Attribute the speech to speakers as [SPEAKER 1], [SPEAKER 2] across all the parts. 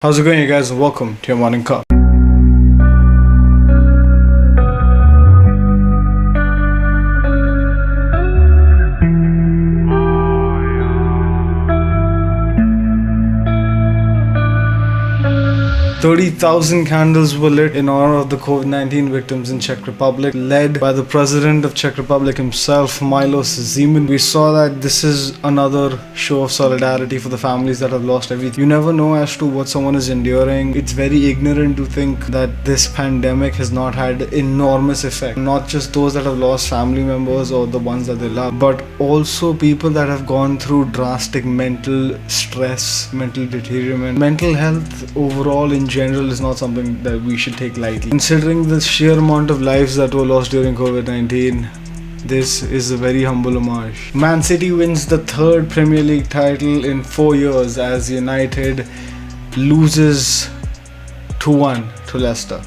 [SPEAKER 1] How's it going, you guys? Welcome to your Morning Cup. 30,000 candles were lit in honor of the COVID-19 victims in Czech Republic, led by the President of Czech Republic himself, Milos Zeman. We saw that this is another show of solidarity for the families that have lost everything. You never know as to what someone is enduring. It's very ignorant to think that this pandemic has not had enormous effect. Not just those that have lost family members or the ones that they love, but also people that have gone through drastic mental stress, mental deterioration. Mental health overall in general is not something that we should take lightly. Considering the sheer amount of lives that were lost during COVID-19, this is a very humble homage. Man City wins the third Premier League title in 4 years as United loses 2-1 to Leicester.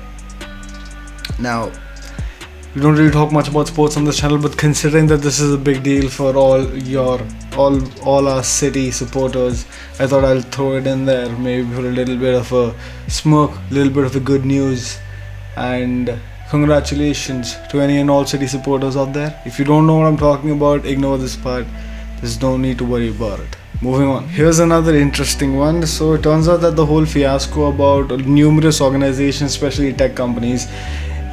[SPEAKER 1] Now, we don't really talk much about sports on this channel, but considering that this is a big deal for all our City supporters, I thought I'll throw it in there, maybe for a little bit of a smirk, a little bit of a good news, and congratulations to any and all City supporters out there. If you don't know what I'm talking about, ignore this part. There's no need to worry about it. Moving on. Here's another interesting one. So it turns out that the whole fiasco about numerous organizations, especially tech companies,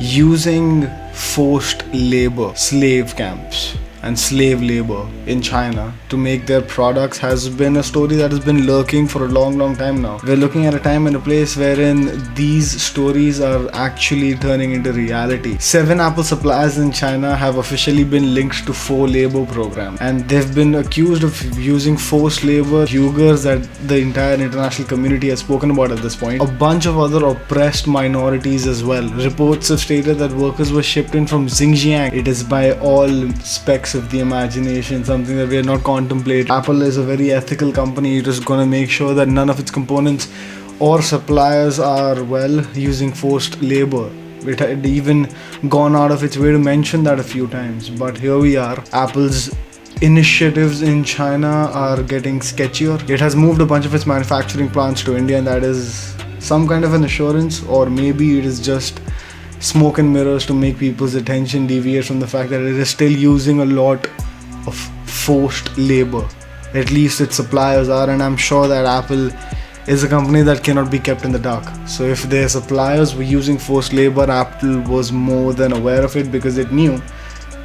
[SPEAKER 1] using forced labor, slave camps and slave labor in China to make their products has been a story that has been lurking for a long time now. We're looking at a time and a place wherein these stories are actually turning into reality. 7 Apple suppliers in China have officially been linked to 4 labor programs, and they've been accused of using forced labor, Uyghurs that the entire international community has spoken about at this point, a bunch of other oppressed minorities as well. Reports have stated that workers were shipped in from Xinjiang. It is by all specs of the imagination something that we are not contemplating. Apple is a very ethical company. It is going to make sure that none of its components or suppliers are, well, using forced labor. It had even gone out of its way to mention that a few times, but here we are. Apple's initiatives in China are getting sketchier. It has moved a bunch of its manufacturing plants to India, and that is some kind of an assurance, or maybe it is just smoke and mirrors to make people's attention deviate from the fact that it is still using a lot of forced labor. At least its suppliers are, and I'm sure that Apple is a company that cannot be kept in the dark. So if their suppliers were using forced labor, Apple was more than aware of it, because it knew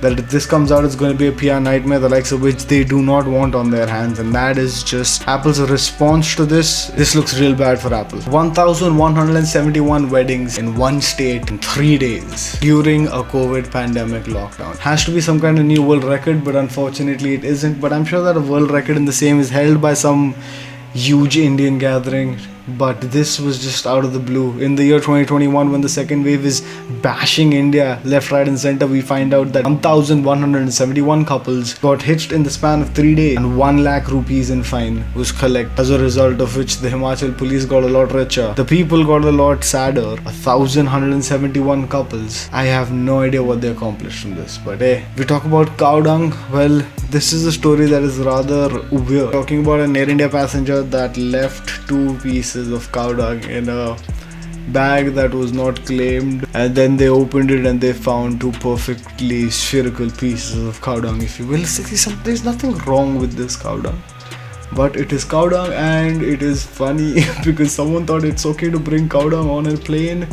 [SPEAKER 1] that if this comes out, it's going to be a PR nightmare, the likes of which they do not want on their hands. And that is just Apple's response to this. This looks real bad for Apple. 1,171 weddings in one state in 3 days during a COVID pandemic lockdown. Has to be some kind of new world record, but unfortunately it isn't. But I'm sure that a world record in the same is held by some huge Indian gathering. But this was just out of the blue. In the year 2021, when the second wave is bashing India left, right and center, we find out that 1,171 couples got hitched in the span of 3 days, and 1 lakh rupees in fine was collected, as a result of which the Himachal police got a lot richer. The people got a lot sadder. 1,171 couples. I have no idea what they accomplished from this. But hey, we talk about cow dung. Well, this is a story that is rather weird. Talking about an Air India passenger that left 2 pieces of cow dung in a bag that was not claimed, and then they opened it and they found 2 perfectly spherical pieces of cow dung, if you will. There's nothing wrong with this cow dung, but it is cow dung, and it is funny because someone thought it's okay to bring cow dung on a plane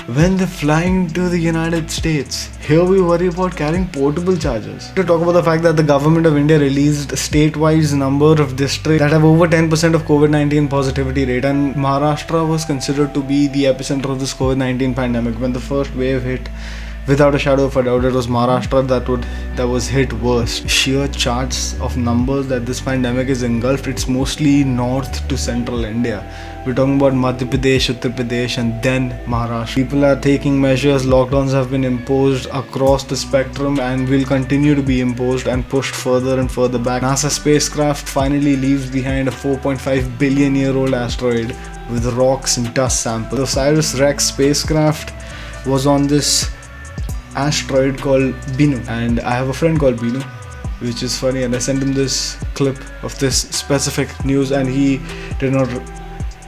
[SPEAKER 1] when they're flying to the United States. Here we worry about carrying portable chargers. To talk about the fact that the government of India released a state-wise number of districts that have over 10% of COVID-19 positivity rate, and Maharashtra was considered to be the epicenter of this COVID-19 pandemic. When the first wave hit, without a shadow of a doubt, it was Maharashtra that was hit worst. Sheer charts of numbers that this pandemic is engulfed, it's mostly north to central India. We're talking about Madhya Pradesh, Uttar Pradesh, and then Maharashtra. People are taking measures. Lockdowns have been imposed across the spectrum and will continue to be imposed and pushed further and further back. NASA spacecraft finally leaves behind a 4.5 billion year old asteroid with rocks and dust samples. The OSIRIS-REx spacecraft was on this asteroid called Binu, and I have a friend called Binu, which is funny, and I sent him this clip of this specific news, and he did not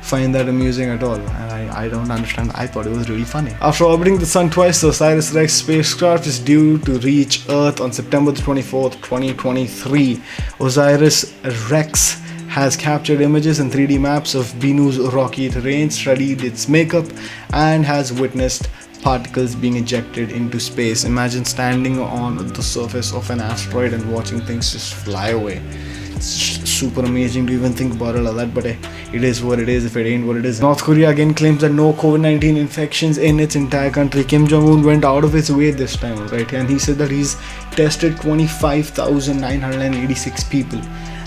[SPEAKER 1] find that amusing at all, and I don't understand. I thought it was really funny. After orbiting the sun twice, the OSIRIS-REx spacecraft is due to reach Earth on September the 24th, 2023. OSIRIS-REx has captured images and 3D maps of Bennu's rocky terrain, studied its makeup, and has witnessed particles being ejected into space. Imagine standing on the surface of an asteroid and watching things just fly away. It's super amazing to even think about it like that, but it is what it is if it ain't what it is. North Korea again claims that no COVID-19 infections in its entire country. Kim Jong-un went out of his way this time, right? And he said that he's tested 25,986 people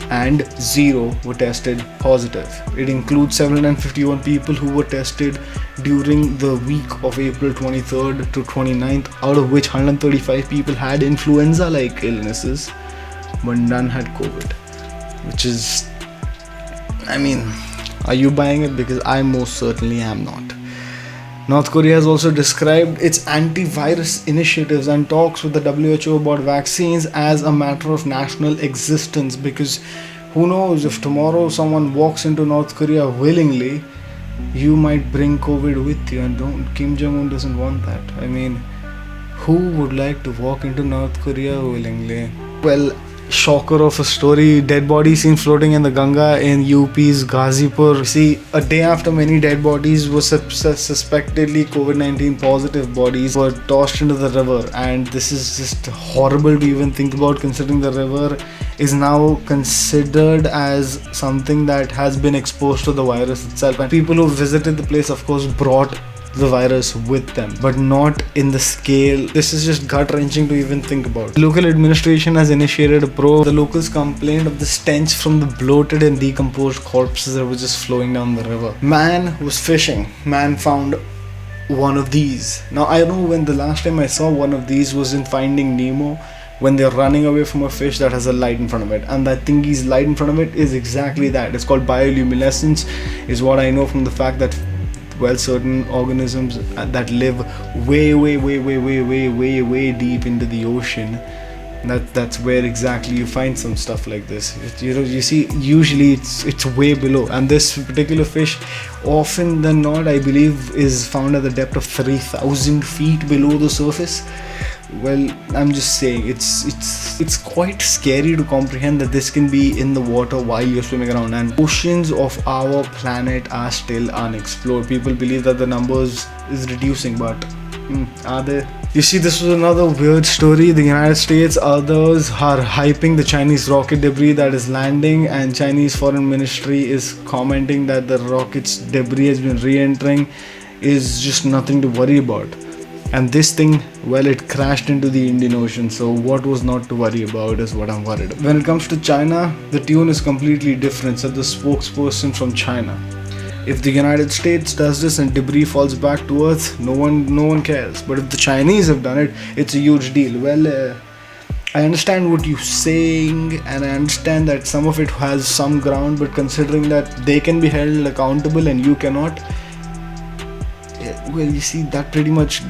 [SPEAKER 1] and 0 were tested positive. It includes 751 people who were tested during the week of April 23rd to 29th, out of which 135 people had influenza-like illnesses, but none had COVID. Which is, I mean, are you buying it? Because I most certainly am not. North Korea has also described its antivirus initiatives and talks with the WHO about vaccines as a matter of national existence, because who knows, if tomorrow someone walks into North Korea willingly, you might bring COVID with you, and Kim Jong-un doesn't want that. I mean, who would like to walk into North Korea willingly? Well, shocker of a story, dead bodies seen floating in the Ganga in UP's Ghazipur. See, a day after many dead bodies were suspectedly COVID-19 positive bodies were tossed into the river, and this is just horrible to even think about, considering the river is now considered as something that has been exposed to the virus itself, and people who visited the place of course brought the virus with them, but not in the scale. This is just gut-wrenching to even think about. The local administration has initiated a probe. The locals complained of the stench from the bloated and decomposed corpses that were just flowing down the river. Man was fishing. Man found one of these. Now I know when the last time I saw one of these was in Finding Nemo, when they're running away from a fish that has a light in front of it, and that thingy's light in front of it is exactly that. It's called bioluminescence, is what I know from the fact that, well, certain organisms that live way deep into the ocean, that's where exactly you find some stuff like this. You see, usually it's way below, and this particular fish, often than not, I believe, is found at the depth of 3,000 feet below the surface. Well, I'm just saying, it's quite scary to comprehend that this can be in the water while you're swimming around, and oceans of our planet are still unexplored. People believe that the numbers is reducing, but are they? You see, this was another weird story. The United States, others are hyping the Chinese rocket debris that is landing, and Chinese Foreign Ministry is commenting that the rocket's debris has been re-entering is just nothing to worry about. And this thing, well, it crashed into the Indian Ocean, so what was not to worry about is what I'm worried about. When it comes to China, the tune is completely different, said the spokesperson from China. If the United States does this and debris falls back to Earth, no one cares. But if the Chinese have done it, it's a huge deal. Well, I understand what you're saying, and I understand that some of it has some ground, but considering that they can be held accountable and you cannot, well, you see, that pretty much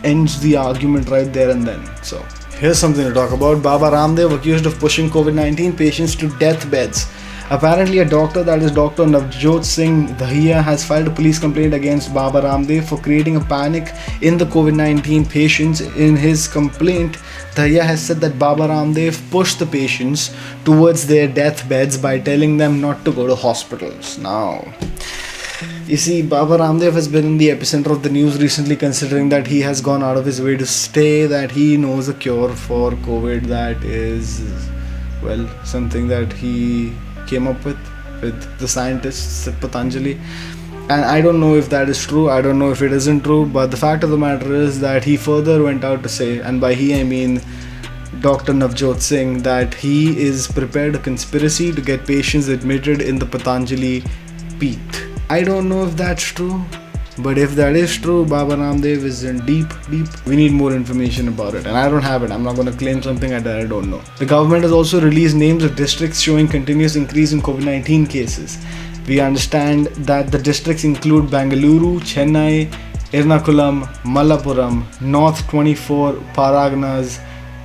[SPEAKER 1] ends the argument right there and then. So here's something to talk about. Baba Ramdev accused of pushing COVID-19 patients to deathbeds. Apparently, a doctor, that is Dr. Navjot Singh Dahiya, has filed a police complaint against Baba Ramdev for creating a panic in the COVID-19 patients. In his complaint, Dahiya has said that Baba Ramdev pushed the patients towards their deathbeds by telling them not to go to hospitals. Now, you see, Baba Ramdev has been in the epicenter of the news recently, considering that he has gone out of his way to say that he knows a cure for COVID that is, well, something that he came up with the scientists at Patanjali. And I don't know if that is true, I don't know if it isn't true, but the fact of the matter is that he further went out to say, and by he I mean Dr. Navjot Singh, that he is prepared a conspiracy to get patients admitted in the Patanjali peat. I don't know if that's true, but if that is true, Baba Ramdev is in deep. We need more information about it, and I don't have it. I'm not going to claim something that I don't know. The government has also released names of districts showing continuous increase in COVID-19 cases. We understand that the districts include Bangalore, Chennai, Ernakulam, Malappuram, North 24, Paragnas,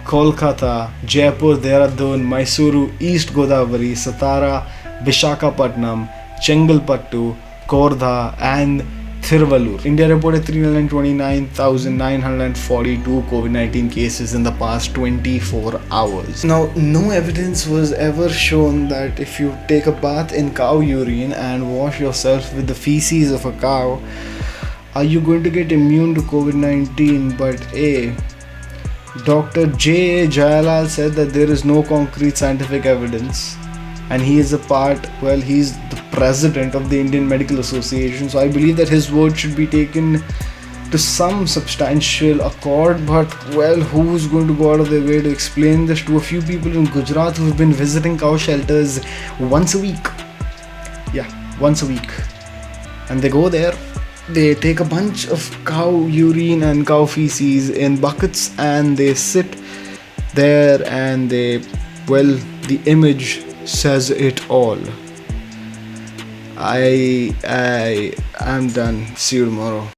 [SPEAKER 1] Kolkata, Jaipur, Dehradun, Mysuru, East Godavari, Satara, Vishakhapatnam, Chengalpattu, Kordha, and Thiruvallur. India reported 329,942 COVID-19 cases in the past 24 hours. Now, no evidence was ever shown that if you take a bath in cow urine and wash yourself with the feces of a cow, are you going to get immune to COVID-19? But Dr. J. A. Jayalal said that there is no concrete scientific evidence, and he is he's the president of the Indian Medical Association, so I believe that his word should be taken to some substantial accord. But who's going to go out of their way to explain this to a few people in Gujarat who've been visiting cow shelters once a week? Yeah, once a week. And they go there, they take a bunch of cow urine and cow feces in buckets, and they sit there, and the image says it all. I'm done. See you tomorrow.